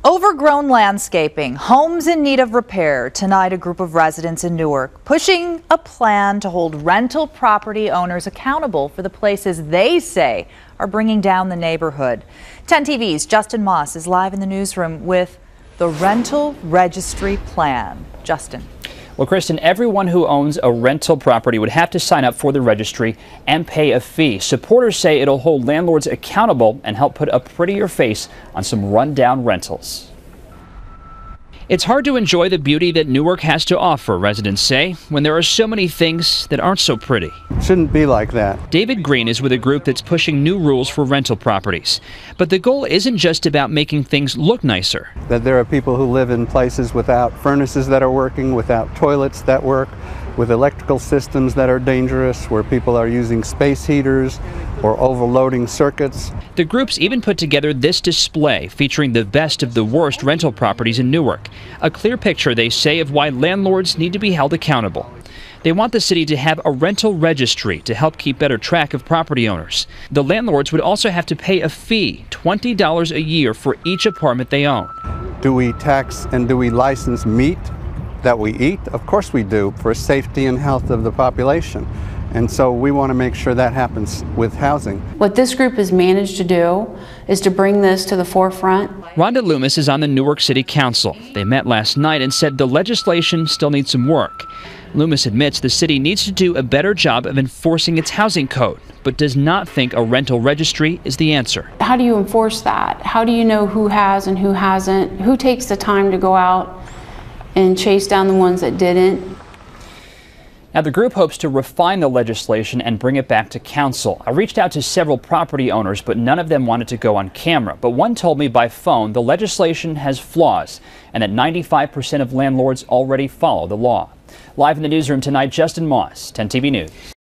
Overgrown landscaping, homes in need of repair. Tonight, a group of residents in Newark pushing a plan to hold rental property owners accountable for the places they say are bringing down the neighborhood. 10 TV's Justin Moss is live in the newsroom with the rental registry plan. Justin. Well, Kristen, everyone who owns a rental property would have to sign up for the registry and pay a fee. Supporters say it'll hold landlords accountable and help put a prettier face on some rundown rentals. It's hard to enjoy the beauty that Newark has to offer, residents say, when there are so many things that aren't so pretty. Shouldn't be like that. David Green is with a group that's pushing new rules for rental properties. But the goal isn't just about making things look nicer. That there are people who live in places without furnaces that are working, without toilets that work, with electrical systems that are dangerous, where people are using space heaters or overloading circuits. The groups even put together this display featuring the best of the worst rental properties in Newark. A clear picture, they say, of why landlords need to be held accountable. They want the city to have a rental registry to help keep better track of property owners. The landlords would also have to pay a fee, $20 a year for each apartment they own. Do we tax and do we license meat that we eat? Of course we do, for safety and health of the population. And so we want to make sure that happens with housing. What this group has managed to do is to bring this to the forefront. Rhonda Loomis is on the Newark City Council. They met last night and said the legislation still needs some work. Loomis admits the city needs to do a better job of enforcing its housing code, but does not think a rental registry is the answer. How do you enforce that? How do you know who has and who hasn't? Who takes the time to go out and chase down the ones that didn't? Now, the group hopes to refine the legislation and bring it back to council. I reached out to several property owners, but none of them wanted to go on camera. But one told me by phone the legislation has flaws and that 95% of landlords already follow the law. Live in the newsroom tonight, Justin Moss, 10 TV News.